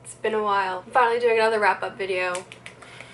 It's been a while. I'm finally doing another wrap-up video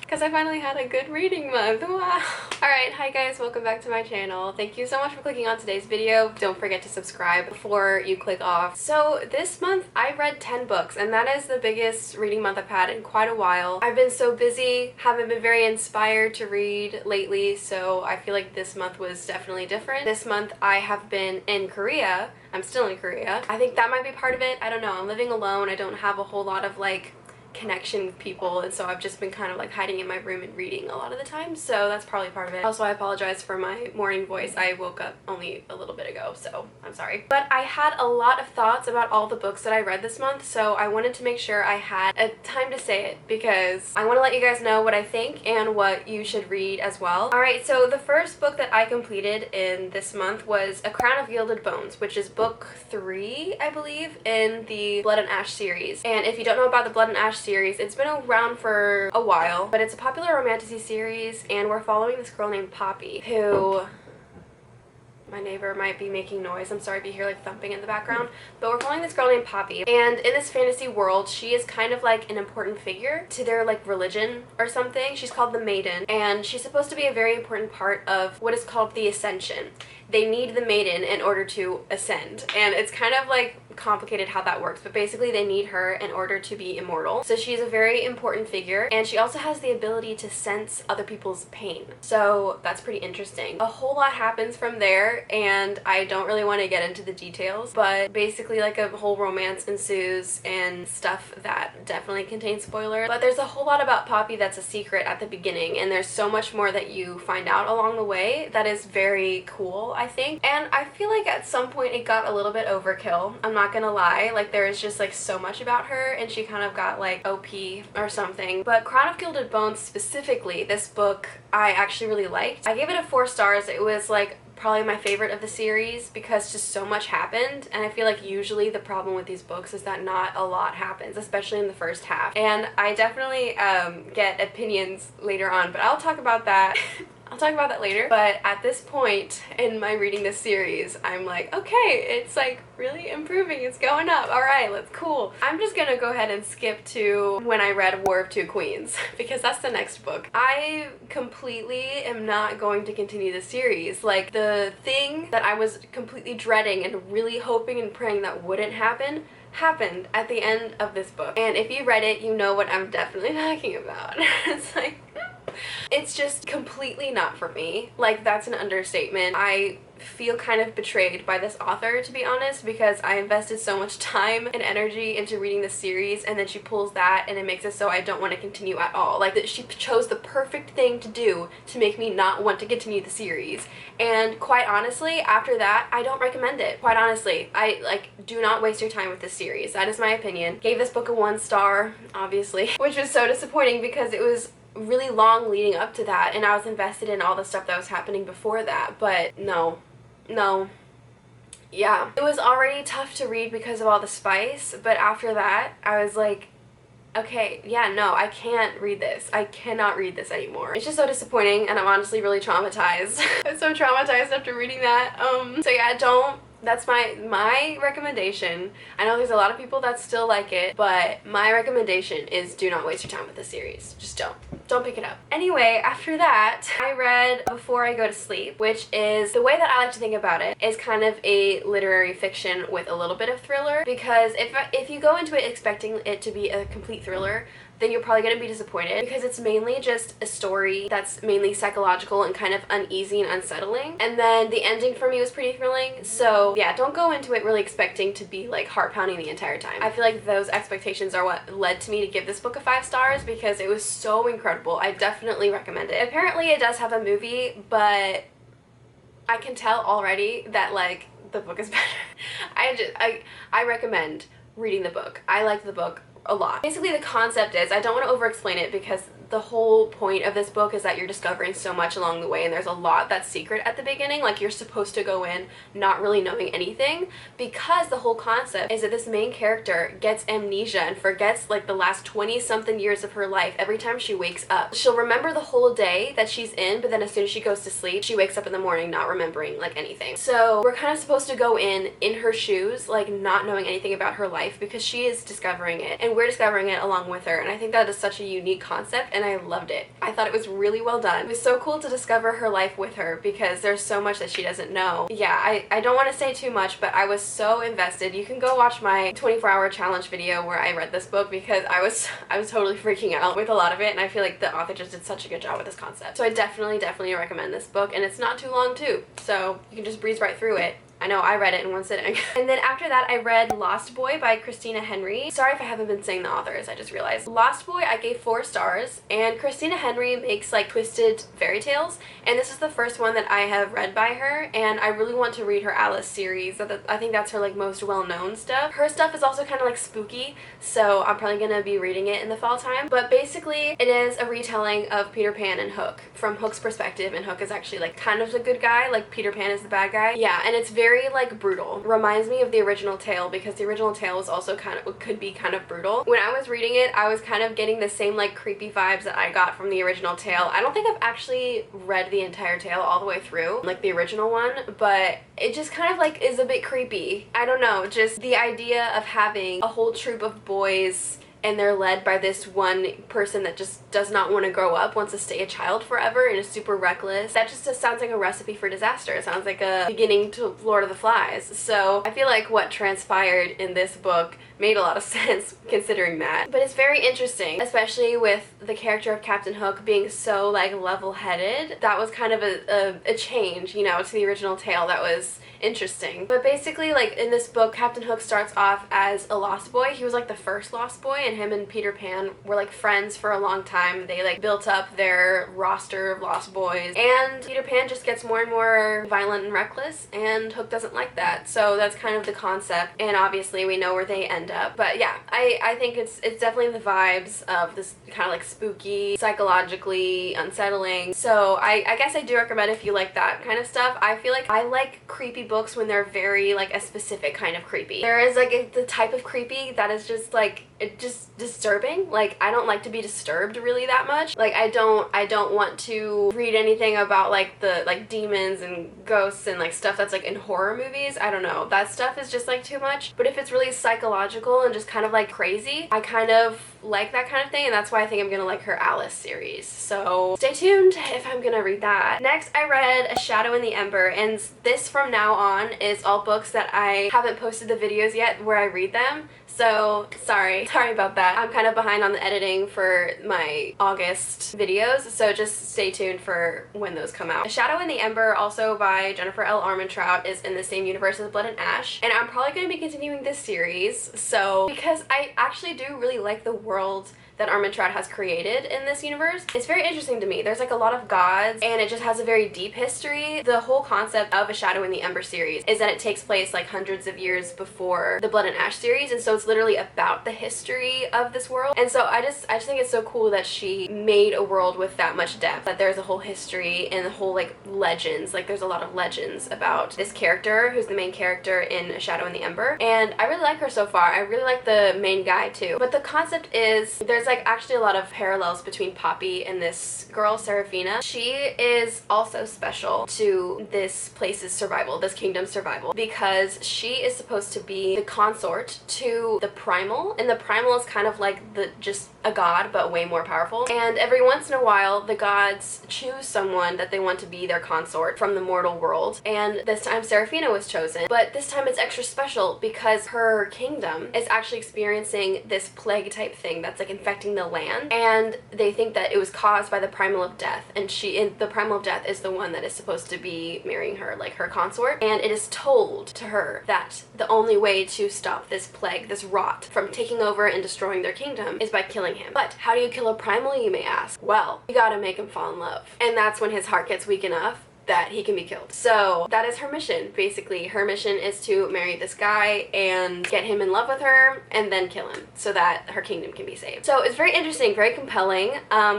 because I finally had a good reading month. Wow. Alright, hi guys, welcome back to my channel. Thank you so much for clicking on today's video. Don't forget to subscribe before you click off. So this month I read 10 books, and that is the biggest reading month I've had in quite a while. I've been so busy, haven't been very inspired to read lately, so I feel like this month was definitely different. This month I have been in Korea. I'm still in Korea. I think that might be part of it. I don't know. I'm living alone. I don't have a whole lot of like connection with people, and so I've just been kind of like hiding in my room and reading a lot of the time, so that's probably part of it. Also, I apologize for my morning voice. I woke up only a little bit ago, so I'm sorry. But I had a lot of thoughts about all the books that I read this month, so I wanted to make sure I had a time to say it because I want to let you guys know what I think and what you should read as well. Alright, so the first book that I completed in this month was A Crown of Gilded Bones, which is book 3, I believe, in the Blood and Ash series. And if you don't know about the Blood and Ash series, it's been around for a while, but it's a popular romantasy series, and we're following this girl named Poppy, who... My neighbor might be making noise. I'm sorry if you hear like thumping in the background. But we're following this girl named Poppy. And in this fantasy world, she is kind of like an important figure to their like religion or something. She's called the Maiden. And she's supposed to be a very important part of what is called the Ascension. They need the Maiden in order to ascend. And it's kind of like complicated how that works. But basically they need her in order to be immortal. So she's a very important figure. And she also has the ability to sense other people's pain. So that's pretty interesting. A whole lot happens from there. And I don't really want to get into the details, but basically like a whole romance ensues and stuff that definitely contains spoilers. But there's a whole lot about Poppy that's a secret at the beginning, and there's so much more that you find out along the way that is very cool, I think. And I feel like at some point it got a little bit overkill. I'm not gonna lie, like there is just like so much about her, and she kind of got like OP or something. But Crown of Gilded Bones specifically, this book I actually really liked. I gave it a 4 stars. It was like probably my favorite of the series because just so much happened, and I feel like usually the problem with these books is that not a lot happens, especially in the first half. And I definitely get opinions later on, but I'll talk about that I'll talk about that later. But at this point in my reading this series, I'm like, okay, it's like really improving, it's going up, alright, let's cool. I'm just gonna go ahead and skip to when I read War of Two Queens because that's the next book. I completely am not going to continue the series. Like, the thing that I was completely dreading and really hoping and praying that wouldn't happen happened at the end of this book. And if you read it, you know what I'm definitely talking about. It's like... it's just completely not for me. Like, that's an understatement. I feel kind of betrayed by this author, to be honest, because I invested so much time and energy into reading this series, and then she pulls that and it makes it so I don't want to continue at all. Like, that she chose the perfect thing to do to make me not want to continue the series. And quite honestly, after that, I don't recommend it. Quite honestly, do not waste your time with this series. That is my opinion. Gave this book a 1 star, obviously, which was so disappointing because it was really long leading up to that, and I was invested in all the stuff that was happening before that. But no. Yeah. It was already tough to read because of all the spice, but after that, I was like, okay, yeah, no, I can't read this. I cannot read this anymore. It's just so disappointing, and I'm honestly really traumatized. I'm so traumatized after reading that. So yeah, that's my recommendation. I know there's a lot of people that still like it, but my recommendation is do not waste your time with this series. Just don't pick it up. Anyway, after that, I read Before I Go to Sleep, which is, the way that I like to think about it, is kind of a literary fiction with a little bit of thriller, because if you go into it expecting it to be a complete thriller, then you're probably going to be disappointed because it's mainly just a story that's mainly psychological and kind of uneasy and unsettling. And then the ending for me was pretty thrilling, so yeah, don't go into it really expecting to be like heart-pounding the entire time. I feel like those expectations are what led to me to give this book a 5 stars because it was so incredible. I definitely recommend it. Apparently it does have a movie, but I can tell already that like the book is better. I recommend reading the book. I like the book a lot. Basically the concept is, I don't want to over explain it because the whole point of this book is that you're discovering so much along the way, and there's a lot that's secret at the beginning. Like, you're supposed to go in not really knowing anything, because the whole concept is that this main character gets amnesia and forgets like the last 20 something years of her life every time she wakes up. She'll remember the whole day that she's in, but then as soon as she goes to sleep, she wakes up in the morning not remembering like anything. So we're kind of supposed to go in her shoes, like not knowing anything about her life, because she is discovering it and we're discovering it along with her. And I think that is such a unique concept, and I loved it. I thought it was really well done. It was so cool to discover her life with her, because there's so much that she doesn't know. Yeah, I don't want to say too much, but I was so invested. You can go watch my 24-hour challenge video where I read this book, because I was totally freaking out with a lot of it, and I feel like the author just did such a good job with this concept. So I definitely recommend this book, and it's not too long too, so you can just breeze right through it. I know, I read it in one sitting. And then after that, I read Lost Boy by Christina Henry. Sorry if I haven't been saying the authors, I just realized. Lost Boy, I gave 4 stars, and Christina Henry makes like twisted fairy tales, and this is the first one that I have read by her, and I really want to read her Alice series. I think that's her like most well-known stuff. Her stuff is also kind of like spooky, so I'm probably gonna be reading it in the fall time. But basically, it is a retelling of Peter Pan and Hook from Hook's perspective, and Hook is actually like kind of the good guy, like Peter Pan is the bad guy. Yeah, and it's very like brutal. Reminds me of the original tale, because the original tale was also could be kind of brutal. When I was reading it, I was kind of getting the same like creepy vibes that I got from the original tale. I don't think I've actually read the entire tale all the way through, like the original one, but it just kind of like is a bit creepy. I don't know, just the idea of having a whole troop of boys and they're led by this one person that just does not want to grow up, wants to stay a child forever, and is super reckless. That just sounds like a recipe for disaster. It sounds like a beginning to Lord of the Flies. So I feel like what transpired in this book made a lot of sense considering that. But it's very interesting, especially with the character of Captain Hook being so like level-headed. That was kind of a change, you know, to the original tale. That was interesting. But basically, like in this book, Captain Hook starts off as a lost boy. He was like the first lost boy, and him and Peter Pan were like friends for a long time. They like built up their roster of lost boys, and Peter Pan just gets more and more violent and reckless, and Hook doesn't like that. So that's kind of the concept, and obviously we know where they end up. But yeah, I think it's definitely the vibes of this kind of like spooky, psychologically unsettling. So I guess I do recommend if you like that kind of stuff. I feel like I like creepy books when they're very like a specific kind of creepy. There is like the type of creepy that is just like, it's just disturbing. Like, I don't like to be disturbed really that much. Like, I don't want to read anything about like the like demons and ghosts and like stuff that's like in horror movies. I don't know, that stuff is just like too much. But if it's really psychological and just kind of like crazy, I kind of like that kind of thing, and that's why I think I'm gonna like her Alice series. So stay tuned if I'm gonna read that. Next, I read A Shadow in the Ember, and this from now on is all books that I haven't posted the videos yet where I read them. So sorry about that. I'm kind of behind on the editing for my August videos, so just stay tuned for when those come out. A Shadow in the Ember, also by Jennifer L. Armentrout, is in the same universe as Blood and Ash, and I'm probably going to be continuing this series, so because I actually do really like the world that Armentrout has created in this universe. It's very interesting to me. There's like a lot of gods, and it just has a very deep history. The whole concept of A Shadow in the Ember series is that it takes place like hundreds of years before the Blood and Ash series, and so it's literally about the history of this world. And so I just think it's so cool that she made a world with that much depth, that there's a whole history and the whole like legends. Like, there's a lot of legends about this character who's the main character in A Shadow in the Ember, and I really like her so far. I really like the main guy too. But the concept is there's like actually a lot of parallels between Poppy and this girl Seraphina. She is also special to this place's survival, this kingdom's survival, because she is supposed to be the consort to the primal, and the primal is kind of like just a god but way more powerful. And every once in a while the gods choose someone that they want to be their consort from the mortal world, and this time Seraphina was chosen. But this time it's extra special because her kingdom is actually experiencing this plague type thing that's like infecting the land, and they think that it was caused by the primal of death, and the primal of death is the one that is supposed to be marrying her, like her consort. And it is told to her that the only way to stop this plague, this rot, from taking over and destroying their kingdom is by killing him. But how do you kill a primal, you may ask? Well, you gotta make him fall in love, and that's when his heart gets weak enough that he can be killed. So that is her mission, basically. Her mission is to marry this guy and get him in love with her and then kill him so that her kingdom can be saved. So it's very interesting, very compelling,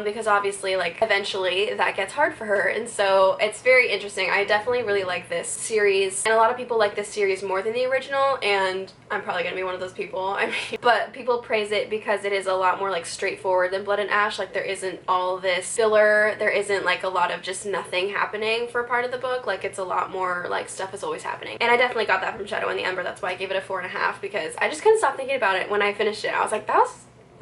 because obviously, like, eventually that gets hard for her, and so it's very interesting. I definitely really like this series, and a lot of people like this series more than the original, and I'm probably gonna be one of those people. I mean, but people praise it because it is a lot more like straightforward than Blood and Ash. Like, there isn't all this filler, there isn't like a lot of just nothing happening for part of the book. Like, it's a lot more like stuff is always happening, and I definitely got that from Shadow and the Ember. That's why I gave it a 4.5, because I just couldn't stop thinking about it when I finished it. I was like, that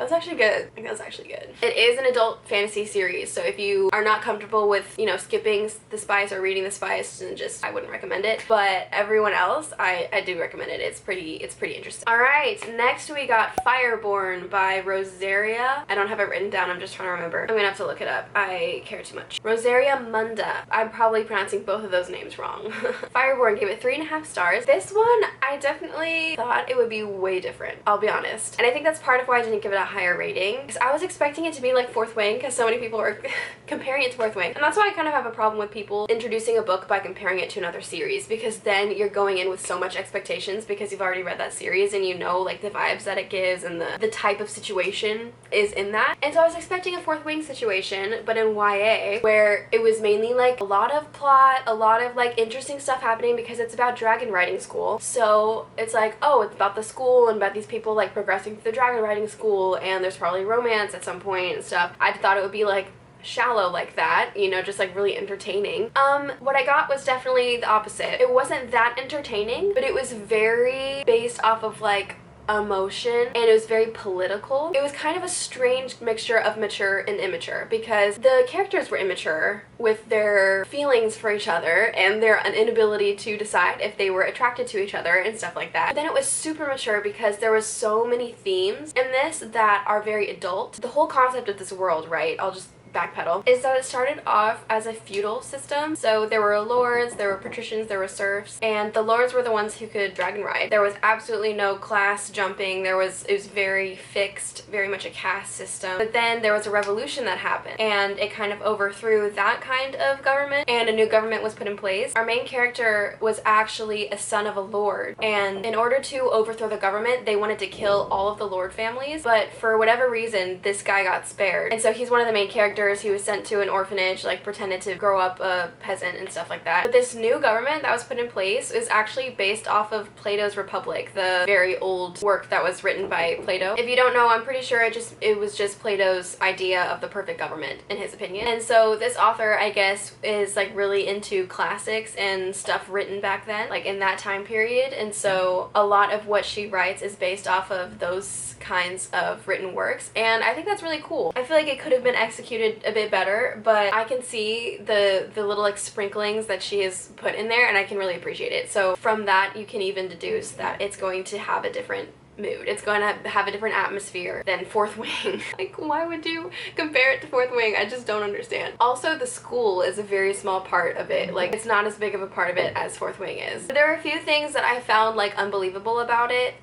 was actually good. Like, that was actually good. It is an adult fantasy series, so if you are not comfortable with, you know, skipping the spice or reading the spice, then just, I wouldn't recommend it. But everyone else, I do recommend it. It's pretty interesting. Alright, next we got Fireborne by Rosaria. I don't have it written down, I'm just trying to remember. I'm gonna have to look it up. I care too much. Rosaria Munda. I'm probably pronouncing both of those names wrong. Fireborne gave it 3.5 stars. This one, I definitely thought it would be way different, I'll be honest. And I think that's part of why I didn't give it a higher rating, because I was expecting it to be like Fourth Wing, because so many people were comparing it to Fourth Wing, and that's why I kind of have a problem with people introducing a book by comparing it to another series, because then you're going in with so much expectations because you've already read that series and you know like the vibes that it gives and the type of situation is in that. And so I was expecting a Fourth Wing situation, but in YA, where it was mainly like a lot of plot, a lot of like interesting stuff happening, because it's about dragon riding school. So it's like, oh, it's about the school and about these people like progressing through the dragon riding school, and there's probably romance at some point and stuff. I thought it would be like shallow like that, you know, just like really entertaining. What I got was definitely the opposite. It wasn't that entertaining, but it was very based off of like emotion, and it was very political. It was kind of a strange mixture of mature and immature, because the characters were immature with their feelings for each other and their inability to decide if they were attracted to each other and stuff like that. But then it was super mature because there was so many themes in this that are very adult. The whole concept of this world, right? I'll just backpedal, is that it started off as a feudal system. So there were lords, there were patricians, there were serfs, and the lords were the ones who could dragon ride. There was absolutely no class jumping. It was very fixed, very much a caste system. But then there was a revolution that happened, and it kind of overthrew that kind of government, and a new government was put in place. Our main character was actually a son of a lord, and in order to overthrow the government, they wanted to kill all of the lord families, but for whatever reason, this guy got spared. And so he's one of the main characters. He was sent to an orphanage, like pretended to grow up a peasant and stuff like that. But this new government that was put in place is actually based off of Plato's Republic, the very old work that was written by Plato. If you don't know, I'm pretty sure it was just Plato's idea of the perfect government, in his opinion. And so this author, I guess, is like really into classics and stuff written back then, like in that time period. And so a lot of what she writes is based off of those kinds of written works, and I think that's really cool. I feel like it could have been executed a bit better, but I can see the little like sprinklings that she has put in there, and I can really appreciate it. So from that, you can even deduce that it's going to have a different mood. It's going to have a different atmosphere than Fourth Wing. Like, why would you compare it to Fourth Wing? I just don't understand. Also, the school is a very small part of it. Like, it's not as big of a part of it as Fourth Wing is. There are a few things that I found like unbelievable about it,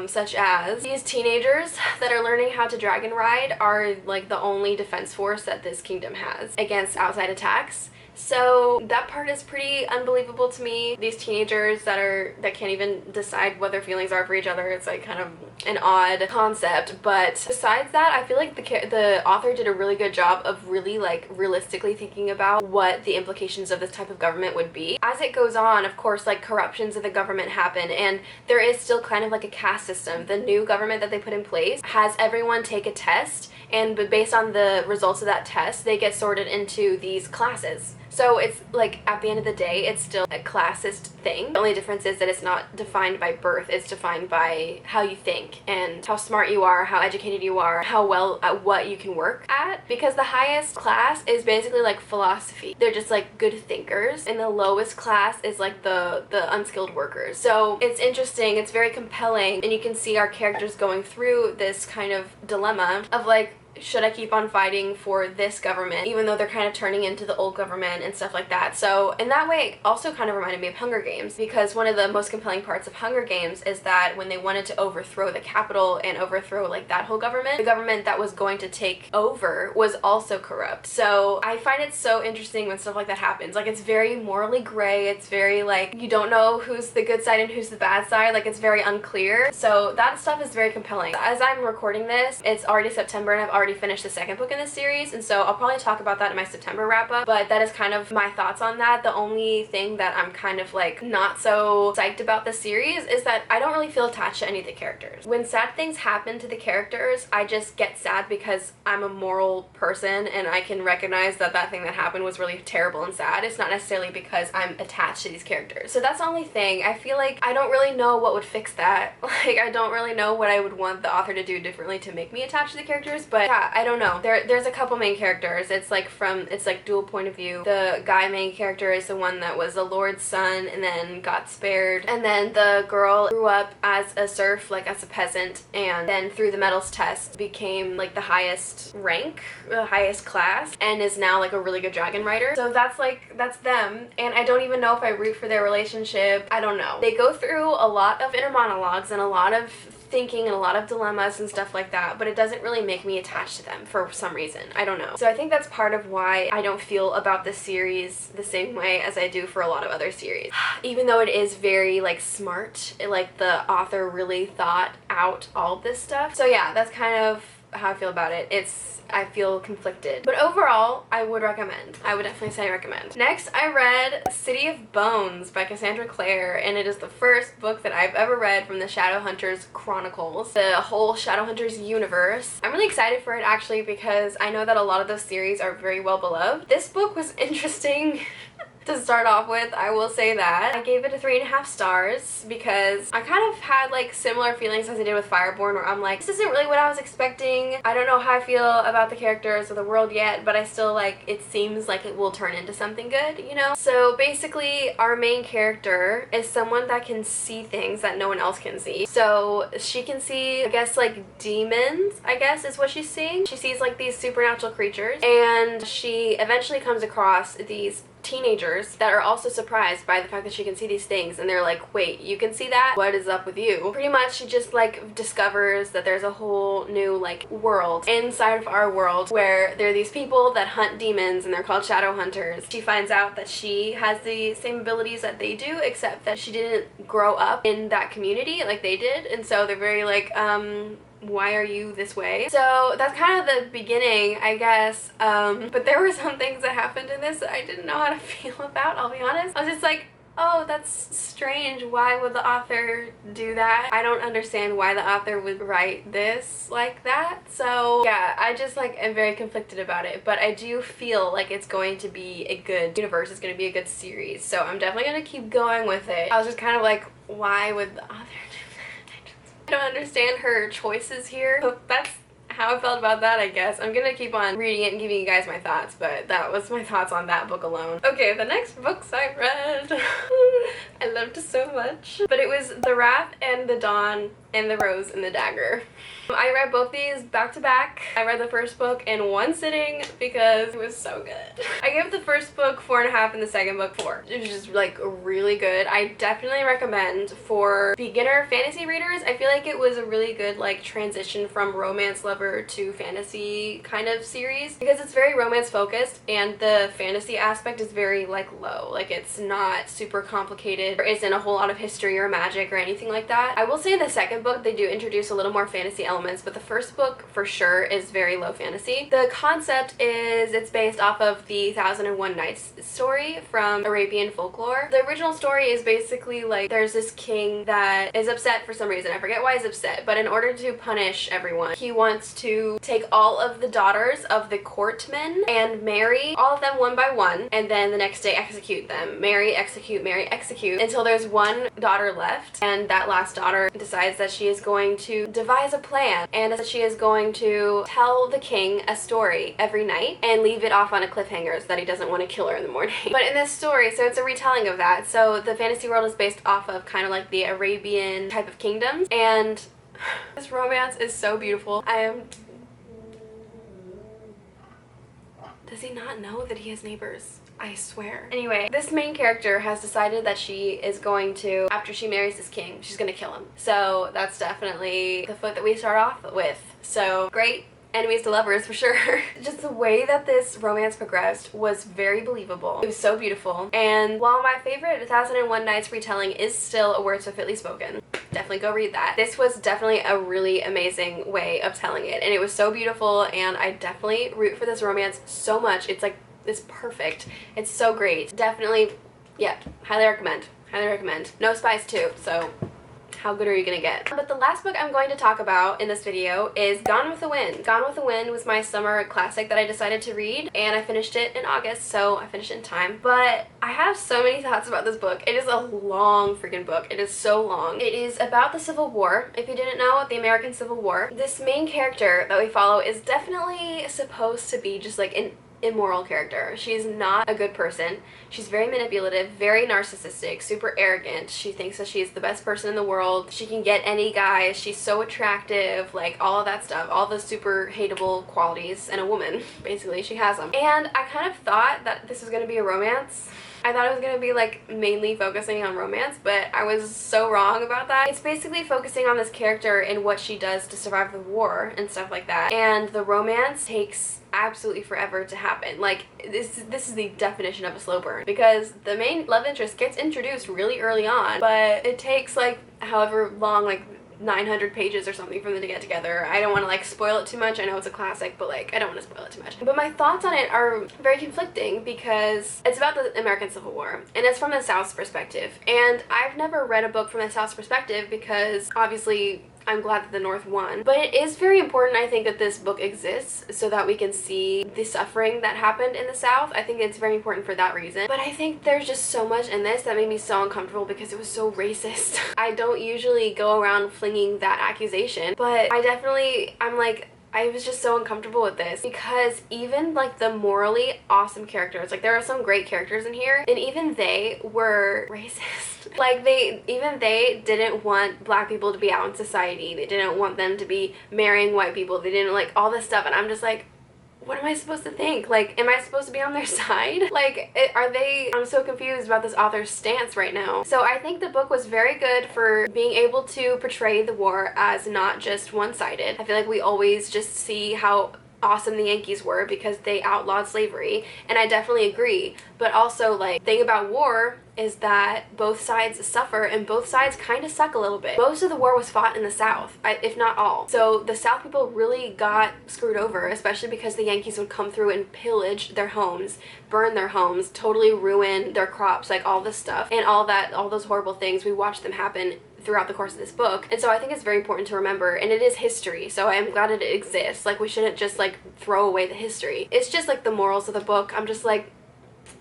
such as these teenagers that are learning how to dragon ride are like the only defense force that this kingdom has against outside attacks. So that part is pretty unbelievable to me. These teenagers that can't even decide what their feelings are for each other. It's like kind of an odd concept. But besides that, I feel like the author did a really good job of really like realistically thinking about what the implications of this type of government would be. As it goes on, of course, like corruptions of the government happen, and there is still kind of like a caste system. The new government that they put in place has everyone take a test, and based on the results of that test, they get sorted into these classes. So it's like, at the end of the day, it's still a classist thing. The only difference is that it's not defined by birth, it's defined by how you think and how smart you are, how educated you are, how well at what you can work at. Because the highest class is basically like philosophy. They're just like good thinkers, and the lowest class is like the unskilled workers. So it's interesting, it's very compelling, and you can see our characters going through this kind of dilemma of like, should I keep on fighting for this government even though they're kind of turning into the old government and stuff like that. So in that way, it also kind of reminded me of Hunger Games, because one of the most compelling parts of Hunger Games is that when they wanted to overthrow the capital and overthrow like that whole government, the government that was going to take over was also corrupt. So I find it so interesting when stuff like that happens. Like, it's very morally gray. It's very like, you don't know who's the good side and who's the bad side. Like, it's very unclear. So that stuff is very compelling. As I'm recording this, it's already September and I've already finished the second book in this series, and so I'll probably talk about that in my September wrap up, but that is kind of my thoughts on that. The only thing that I'm kind of like not so psyched about this series is that I don't really feel attached to any of the characters. When sad things happen to the characters, I just get sad because I'm a moral person and I can recognize that that thing that happened was really terrible and sad. It's not necessarily because I'm attached to these characters. So that's the only thing. I feel like I don't really know what would fix that. Like, I don't really know what I would want the author to do differently to make me attached to the characters, but yeah, I don't know. There's a couple main characters. It's like dual point of view. The guy main character is the one that was the Lord's son and then got spared, and then the girl grew up as a serf, like as a peasant, and then through the metals test became like the highest rank, the highest class, and is now like a really good dragon rider. So that's them, and I don't even know if I root for their relationship. I don't know. They go through a lot of inner monologues and a lot of thinking and a lot of dilemmas and stuff like that, but it doesn't really make me attached to them for some reason. I don't know. So I think that's part of why I don't feel about this series the same way as I do for a lot of other series. Even though it is very like smart, like the author really thought out all of this stuff. So yeah, that's kind of how I feel about it. I feel conflicted. But overall, I would recommend. I would definitely say recommend. Next, I read City of Bones by Cassandra Clare, and it is the first book that I've ever read from the Shadowhunters Chronicles, the whole Shadowhunters universe. I'm really excited for it actually because I know that a lot of those series are very well beloved. This book was interesting to start off with, I will say that. I gave it a 3.5 stars because I kind of had like similar feelings as I did with Fireborne, where I'm like, this isn't really what I was expecting. I don't know how I feel about the characters or the world yet, but I still like, it seems like it will turn into something good, you know? So basically, our main character is someone that can see things that no one else can see. So she can see, I guess, like demons, I guess is what she's seeing. She sees like these supernatural creatures, and she eventually comes across these teenagers that are also surprised by the fact that she can see these things, and they're like, wait, you can see that? What is up with you? Pretty much she just like discovers that there's a whole new like world inside of our world where there are these people that hunt demons and they're called shadow hunters. She finds out that she has the same abilities that they do, except that she didn't grow up in that community like they did, and so they're very like, why are you this way? So that's kind of the beginning, I guess, but there were some things that happened in this that I didn't know how to feel about, I'll be honest. I was just like, oh, that's strange. Why would the author do that? I don't understand why the author would write this like that. So yeah, I just like am very conflicted about it, but I do feel like it's going to be a good universe. It's going to be a good series. So I'm definitely going to keep going with it. I was just kind of like, why would the author I don't understand her choices here. So that's how I felt about that, I guess. I'm gonna keep on reading it and giving you guys my thoughts, but that was my thoughts on that book alone. Okay, the next books I read. I loved it so much. But it was The Wrath and the Dawn and The Rose and the Dagger. I read both these back to back. I read the first book in one sitting because it was so good. I gave the first book 4.5 and the second book 4. It was just like really good. I definitely recommend for beginner fantasy readers. I feel like it was a really good like transition from romance lover to fantasy kind of series because it's very romance focused and the fantasy aspect is very like low. Like it's not super complicated. There isn't a whole lot of history or magic or anything like that. I will say in the second book they do introduce a little more fantasy elements, but the first book for sure is very low fantasy. The concept is it's based off of the 1001 Nights story from Arabian folklore. The original story is basically like there's this king that is upset for some reason. I forget why he's upset, but in order to punish everyone, he wants to take all of the daughters of the courtmen and marry all of them one by one, and then the next day execute them. Marry, execute, until there's one daughter left, and that last daughter decides that she is going to devise a plan and that she is going to tell the king a story every night and leave it off on a cliffhanger so that he doesn't want to kill her in the morning. But in this story, so it's a retelling of that. So the fantasy world is based off of kind of like the Arabian type of kingdoms, and this romance is so beautiful. I am Does he not know that he has neighbors? I swear. Anyway, this main character has decided that she is going to, after she marries this king, she's gonna kill him. So that's definitely the foot that we start off with. So great enemies to lovers for sure. Just the way that this romance progressed was very believable. It was so beautiful. And while my favorite 1001 Nights retelling is still A Word So Fitly Spoken, definitely go read that. This was definitely a really amazing way of telling it, and it was so beautiful, and I definitely root for this romance so much. It's like, it's perfect. It's so great. Definitely, yeah, highly recommend. Highly recommend. No spies too, so how good are you gonna get? But the last book I'm going to talk about in this video is Gone with the Wind. Gone with the Wind was my summer classic that I decided to read, and I finished it in August, so I finished it in time. But I have so many thoughts about this book. It is a long freaking book. It is so long. It is about the Civil War. If you didn't know, the American Civil War. This main character that we follow is definitely supposed to be just like an immoral character. She's not a good person. She's very manipulative, very narcissistic, super arrogant. She thinks that she's the best person in the world. She can get any guy. She's so attractive, like all of that stuff, all the super hateable qualities in a woman. Basically, she has them. And I kind of thought that this was going to be a romance. I thought it was going to be like mainly focusing on romance, but I was so wrong about that. It's basically focusing on this character and what she does to survive the war and stuff like that. And the romance takes absolutely forever to happen. Like, this is the definition of a slow burn, because the main love interest gets introduced really early on, but it takes like however long, like 900 pages or something for them to get together. I don't want to like spoil it too much. I know it's a classic, but like I don't want to spoil it too much. But my thoughts on it are very conflicting because it's about the American Civil War and it's from the South's perspective. And I've never read a book from the South's perspective because obviously I'm glad that the North won. But it is very important, I think, that this book exists so that we can see the suffering that happened in the South. I think it's very important for that reason. But I think there's just so much in this that made me so uncomfortable because it was so racist. I don't usually go around flinging that accusation, but I'm like, I was just so uncomfortable with this because even like the morally awesome characters, like there are some great characters in here, and even they were racist. Like even they didn't want black people to be out in society. They didn't want them to be marrying white people. They didn't like all this stuff, and I'm just like, what am I supposed to think? Like, am I supposed to be on their side? Like, I'm so confused about this author's stance right now. So I think the book was very good for being able to portray the war as not just one-sided. I feel like we always just see how awesome the Yankees were because they outlawed slavery, and I definitely agree. But also, like, the thing about war is that both sides suffer and both sides kind of suck a little bit. Most of the war was fought in the South, if not all. So the South people really got screwed over, especially because the Yankees would come through and pillage their homes, burn their homes, totally ruin their crops, like all this stuff, and all those horrible things. We watched them happen throughout the course of this book. And so I think it's very important to remember, and it is history, so I am glad that it exists. Like, we shouldn't just like throw away the history. It's just like the morals of the book. I'm just like,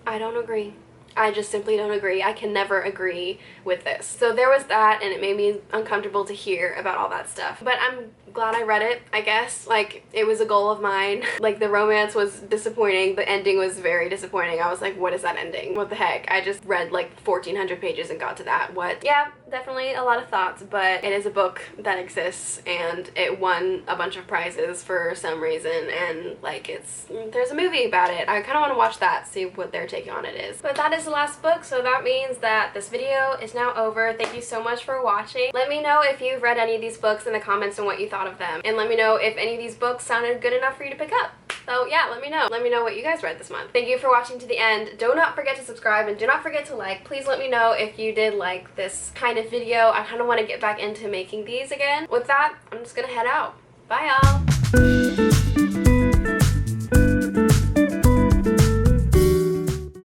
I don't agree. I just simply don't agree. I can never agree with this. So there was that, and it made me uncomfortable to hear about all that stuff. But I'm glad I read it, I guess. Like, it was a goal of mine. Like, the romance was disappointing. The ending was very disappointing. I was like, what is that ending? What the heck? I just read like 1,400 pages and got to that. What? Yeah, definitely a lot of thoughts, but it is a book that exists, and it won a bunch of prizes for some reason, and like, there's a movie about it. I kind of want to watch that, see what their take on it is. But that is the last book, so that means that this video is now over. Thank you so much for watching. Let me know if you've read any of these books in the comments and what you thought of them, and let me know if any of these books sounded good enough for you to pick up. So yeah, let me know. Let me know what you guys read this month. Thank you for watching to the end. Do not forget to subscribe, and do not forget to like. Please let me know if you did like this kind of video. I kind of want to get back into making these again. With that, I'm just gonna head out. Bye y'all.